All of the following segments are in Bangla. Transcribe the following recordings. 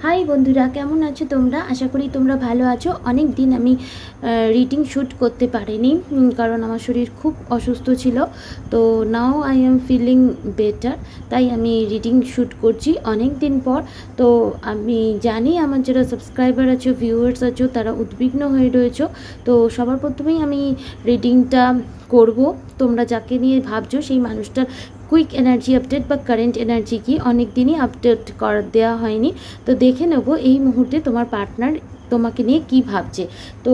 হাই বন্ধুরা, কেমন আছো তোমরা? আশা করি তোমরা ভালো আছো। অনেক দিন আমি রিডিং শ্যুট করতে পারিনি, কারণ আমার শরীর খুব অসুস্থ ছিল। তো now I am feeling better, তাই আমি রিডিং শ্যুট করছি অনেক দিন পর। তো আমি জানি আমার যারা সাবস্ক্রাইবার আছো, ভিউয়ার্স আছো, তারা উদ্বিগ্ন হয়ে রয়েছো। তো সবার প্রথমেই আমি রিডিংটা করব। তোমরা যাকে নিয়ে ভাবছো সেই মানুষটার কুইক এনার্জি আপডেট বা কারেন্ট এনার্জি কি অনেক দিনই আপডেট দেওয়া হয়নি। তো দেখে নেব এই মুহূর্তে তোমার পার্টনার তোমাকে নিয়ে কি ভাবছে। তো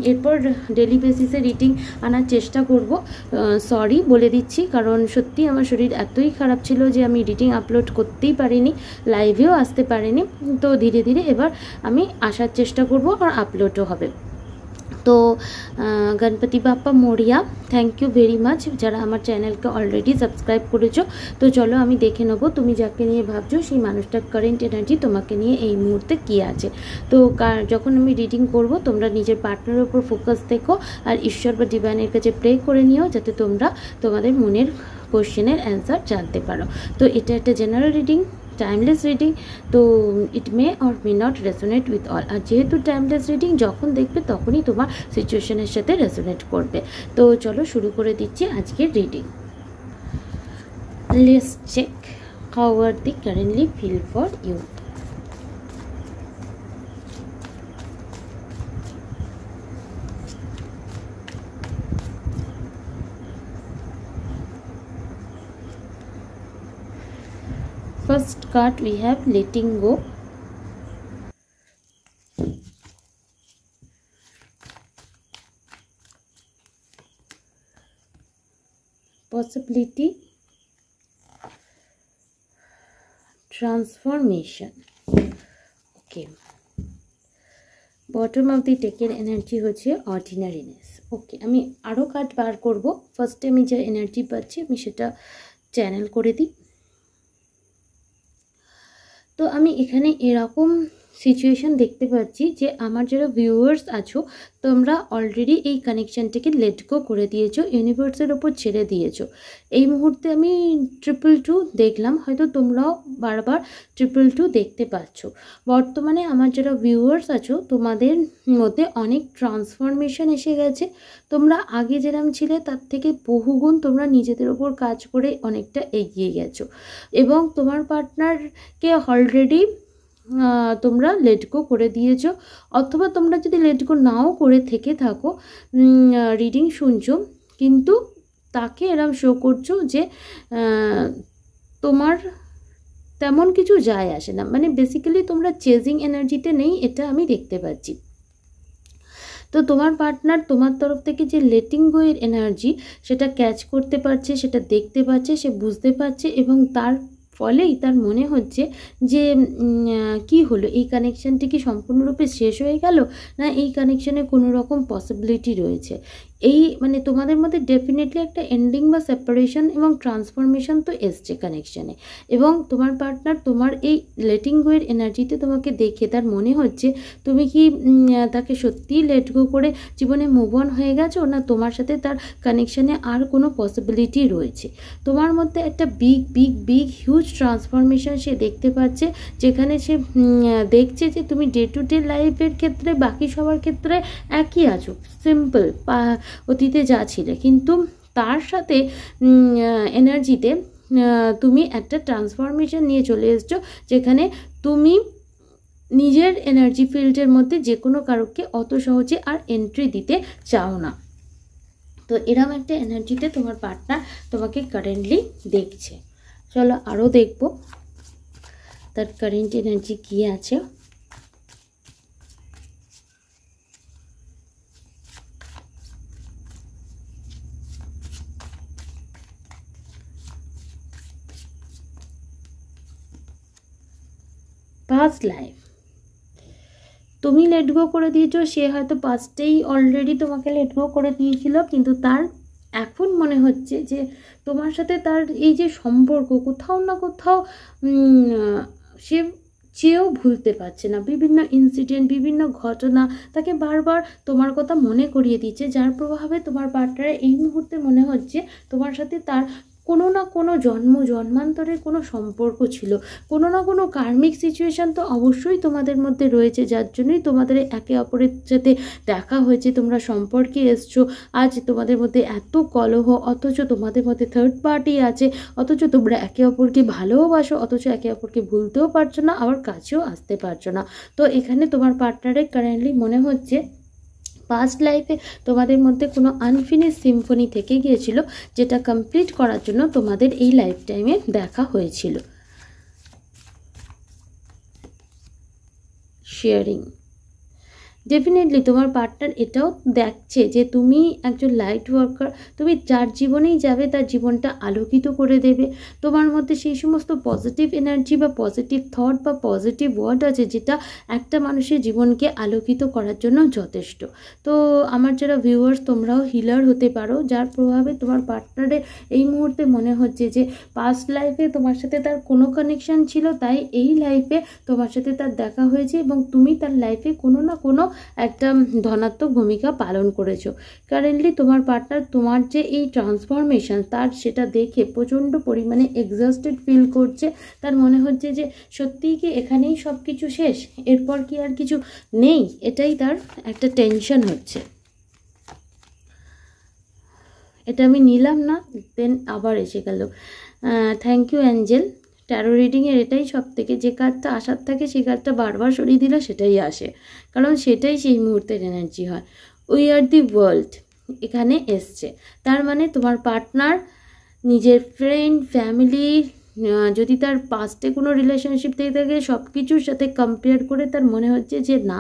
এরপর ডেলি বেসিসে রিডিং আনার চেষ্টা করব। সরি বলে দিচ্ছি, কারণ সত্যি আমার শরীর এতই খারাপ ছিল যে আমি রিডিং আপলোড করতেই পারিনি, লাইভেও আসতে পারিনি। তো ধীরে ধীরে এবার আমি আসার চেষ্টা করব আর আপলোডও হবে। তো Ganpati Bappa Morya, thank you very much যারা আমার চ্যানেলকে অলরেডি সাবস্ক্রাইব করেছো। তো চলো আমি দেখে নেবো তুমি যাকে নিয়ে ভাবছো সেই মানুষটার কারেন্ট এনার্জি তোমাকে নিয়ে এই মুহূর্তে কী আছে। তো যখন আমি রিডিং করব তোমরা নিজের পার্টনারের উপর ফোকাস দেখো আর ঈশ্বর বা ডিভাইনের কাছে প্রে করে নিও, যাতে তোমরা তোমাদের মনের কোশ্চেনের অ্যান্সার জানতে পারো। তো এটা একটা জেনারেল রিডিং, টাইমলেস রিডিং। তো it may or may not resonate with all. আর যেহেতু টাইমলেস রিডিং, যখন দেখবে তখনই তোমার সিচুয়েশনের সাথে রেজোনেট করবে। তো চলো শুরু করে দিচ্ছি আজকের reading. Let's check how are the currently feel for you. First card we have letting go. Possibility. Transformation. Okay. Bottom of the টেকের এনার্জি হচ্ছে অর্ডিনারিনেস। ওকে, আমি আরও কার্ড বার করব। ফার্স্টে আমি যে এনার্জি পাচ্ছি আমি সেটা চ্যানেল করে দিই। তো আমি এখানে এরকম সিচুয়েশন দেখতে পাচ্ছি যে আমার যারা ভিউয়ার্স আছো তোমরা অলরেডি এই কানেকশানটাকে লেট গো করে দিয়েছো, ইউনিভার্সের ওপর ছেড়ে দিয়েছো। এই মুহূর্তে আমি 222 দেখলাম, হয়তো তোমরাও বারবার 222 দেখতে পাচ্ছ। বর্তমানে আমার যারা ভিউয়ার্স আছো তোমাদের মধ্যে অনেক ট্রান্সফরমেশন এসে গেছে। তোমরা আগে যেরকম ছিলে তার থেকে বহুগুণ তোমরা নিজেদের ওপর কাজ করে অনেকটা এগিয়ে গেছো, এবং তোমার পার্টনারকে অলরেডি তোমরা লেট গো করে দিয়েছো। অথবা তোমরা যদি লেট গো নাও করে থেকে থাকো, রিডিং শুনছো, কিন্তু তাকে এরম শো করছো যে তোমার তেমন কিছু যায় আসে না, মানে বেসিক্যালি তোমরা চেজিং এনার্জিতে নেই, এটা আমি দেখতে পাচ্ছি। তো তোমার পার্টনার তোমার তরফ থেকে যে লেটিং গো এর এনার্জি সেটা ক্যাচ করতে পারছে, সেটা দেখতে পাচ্ছে, সে বুঝতে পারছে, এবং তার ফলেই তার মনে হচ্ছে যে কি হলো, এই কানেকশানটি কি সম্পূর্ণরূপে শেষ হয়ে গেল, না এই কানেকশানে কোনো রকম পসিবিলিটি রয়েছে। এই মানে তোমাদের মধ্যে ডেফিনেটলি একটা এন্ডিং বা সেপারেশন এবং ট্রান্সফরমেশন তো এসছে কানেকশানে। এবং তোমার পার্টনার তোমার এই লেটিং গো এর এনার্জিতে তোমাকে দেখে তার মনে হচ্ছে তুমি কি তাকে সত্যিই লেট গো করে জীবনে মুভ অন হয়ে গেছো, না তোমার সাথে তার কানেকশানে আর কোনো পসিবিলিটি রয়েছে। তোমার মধ্যে একটা big big big huge transformation সে দেখতে পাচ্ছে, যেখানে সে দেখছে যে তুমি ডে টু ডে লাইফের ক্ষেত্রে বাকি সবার ক্ষেত্রে একই আছো, সিম্পল অতীতে যা ছিলে, কিন্তু তার সাথে এনার্জিতে তুমি একটা ট্রান্সফরমেশন নিয়ে চলে এসছো, যেখানে তুমি নিজের এনার্জি ফিল্ডের মধ্যে যে কোনো কারোকে অত সহজে আর এন্ট্রি দিতে চাও না। তো এরকম একটা এনার্জিতে তোমার পার্টনার তোমাকে কারেন্টলি দেখছে। চলো আরও দেখব তার কারেন্ট এনার্জি কী আছে। পাস্ট লাইফ, তুমি লেট গো করে দিয়েছো, সে হয়তো পাস্টেই অলরেডি তোমাকে লেট গো করে দিয়েছিল, কিন্তু তার এখন মনে হচ্ছে যে তোমার সাথে তার এই যে সম্পর্ক কোথাও না কোথাও সে চেয়েও ভুলতে পারছে না। বিভিন্ন ইনসিডেন্ট, বিভিন্ন ঘটনা তাকে বারবার তোমার কথা মনে করিয়ে দিচ্ছে, যার প্রভাবে তোমার পার্টনারের এই মুহূর্তে মনে হচ্ছে তোমার সাথে তার কোনো না কোনো জন্মান্তরের কোনো সম্পর্ক ছিল, কোনো না কোনো কার্মিক সিচুয়েশান তো অবশ্যই তোমাদের মধ্যে রয়েছে, যার জন্যই তোমাদের একে অপরের সাথে দেখা হয়েছে, তোমরা সম্পর্কে এসছো। আজ তোমাদের মধ্যে এত কলহ, অথচ তোমাদের মধ্যে থার্ড পার্টি আছে, অথচ তোমরা একে অপরকে ভালোবাসো, অথচ একে অপরকে ভুলতেও পারছো না, আবার কাছেও আসতে পারছো না। তো এখানে তোমার পার্টনারের কারেন্টলি মনে হচ্ছে পাস্ট লাইফে তোমাদের মধ্যে কোনো আনফিনিশ সিম্ফনি থেকে গিয়েছিল, যেটা কমপ্লিট করার জন্য তোমাদের এই লাইফ টাইমে দেখা হয়েছিল। শেয়ারিং, ডেফিনেটলি তোমার পার্টনার এটাও দেখছে যে তুমি একজন লাইট ওয়ার্কার, তুমি যার জীবনেই যাবে তার জীবনটা আলোকিত করে দেবে। তোমার মধ্যে সেই সমস্ত পজিটিভ এনার্জি বা পজিটিভ থট বা পজিটিভ ওয়ার্ড আছে, যেটা একটা মানুষের জীবনকে আলোকিত করার জন্য যথেষ্ট। তো আমার যারা ভিউয়ার্স, তোমরাও হিলার হতে পারো, যার প্রভাবে তোমার পার্টনারের এই মুহূর্তে মনে হচ্ছে যে পাস্ট লাইফে তোমার সাথে তার কোনো কানেকশান ছিল, তাই এই লাইফে তোমার সাথে তার দেখা হয়েছে এবং তুমি তার লাইফে কোনো না কোনো একটা ধনাত্মক ভূমিকা পালন করেছো। কারেন্টলি তোমার পার্টনার তোমার যে এই ট্রান্সফরমেশন, তার সেটা দেখে প্রচণ্ড পরিমাণে এক্সস্টেড ফিল করছে। তার মনে হচ্ছে যে সত্যিই কি এখানেই সব কিছু শেষ, এরপর কি আর কিছু নেই, এটাই তার একটা টেনশন হচ্ছে। এটা আমি নিলাম না, দেন আবার এসে গেল। Thank you angel. ট্যারো রিডিংয়ের এটাই সব থেকে, যে কার্ডটা আসার থাকে সেই কার্ডটা বারবার সরিয়ে দিলে সেটাই আসে, কারণ সেটাই সেই মুহূর্তের এনার্জি হয়। উই আর দি ওয়ার্ল্ড এখানে এসছে, তার মানে তোমার পার্টনার নিজের ফ্রেন্ড, ফ্যামিলি, যদি তার পাস্টে কোনো রিলেশনশিপ থেকে থাকে, সব কিছুর সাথে কম্পেয়ার করে তার মনে হচ্ছে যে না,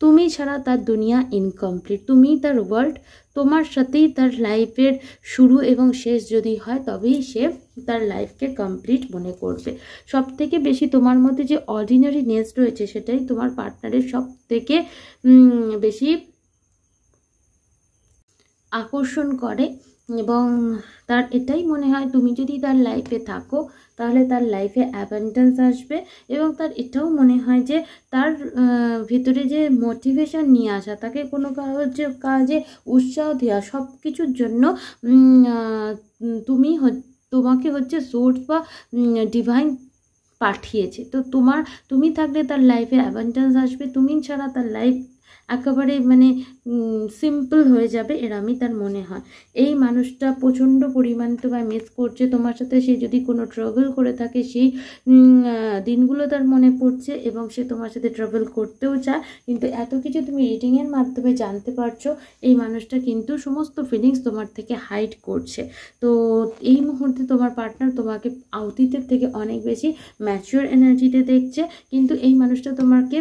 তুমি ছাড়া তার দুনিয়া ইনকমপ্লিট, তুমি তার ওয়ার্ল্ড, তোমার সাথেই তার লাইফের শুরু এবং শেষ যদি হয় তবেই সে তার লাইফকে কমপ্লিট মনে করবে। সব থেকে বেশি তোমার মধ্যে যে অর্ডিনারিনেস রয়েছে, সেটাই তোমার পার্টনারের সব থেকে বেশি আকর্ষণ করে এবং তার এটাই মনে হয় তুমি যদি তার লাইফে থাকো তাহলে তার লাইফে অ্যাবান্ডেন্স আসবে, এবং তার এটাও মনে হয় যে তার ভিতরে যে মোটিভেশন নিয়ে আসা, তাকে কোনো কাজে উৎসাহ দেওয়া, সব কিছুর জন্য তোমাকে হচ্ছে সোর্স বা ডিভাইন পাঠিয়েছে। তো তুমি থাকলে তার লাইফে অ্যাবান্ডেন্স আসবে, তুমি ছাড়া তার লাইফ একেবারে মানে সিম্পল হয়ে যাবে, এরমই তার মনে হয়। এই মানুষটা প্রচণ্ড পরিমাণে তোমায় মিস করছে, তোমার সাথে সে যদি কোনো ট্রাভেল করে থাকে সেই দিনগুলো তার মনে পড়ছে এবং সে তোমার সাথে ট্রাভেল করতেও চায়। কিন্তু এত কিছু তুমি রিডিংয়ের মাধ্যমে জানতে পারছো, এই মানুষটা কিন্তু সমস্ত ফিলিংস তোমার থেকে হাইড করছে। তো এই মুহূর্তে তোমার পার্টনার তোমাকে অতীতের থেকে অনেক বেশি ম্যাচিওর এনার্জিতে দেখছে, কিন্তু এই মানুষটা তোমাকে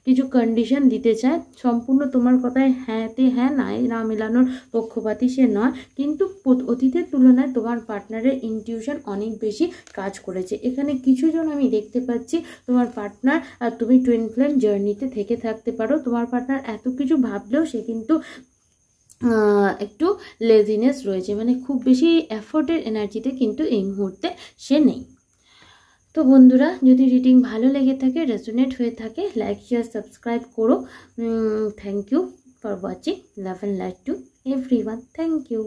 কিছু কন্ডিশন দিতে চায়। সম্পূর্ণ তোমার কথায় হ্যাঁতে হ্যাঁ, নাই না মেলানোর পক্ষপাতী সে নয়, কিন্তু অতীতের তুলনায় তোমার পার্টনারের ইনটিউশন অনেক বেশি কাজ করেছে। এখানে কিছুজন আমি দেখতে পাচ্ছি তোমার পার্টনার আর তুমি টুইন ফ্লেম জার্নিতে থেকে থাকতে পারো। তোমার পার্টনার এত কিছু ভাবলেও সে কিন্তু একটু লেজিনেস রয়েছে, মানে খুব বেশি এফোর্টের এনার্জিতে কিন্তু এই মুহূর্তে সে নেই। তো বন্ধুরা, যদি রিডিং ভালো লেগে থাকে, রেজোনেট হয়ে থাকে, লাইক শেয়ার সাবস্ক্রাইব করো। Thank you for watching. Love and light to everyone. Thank you.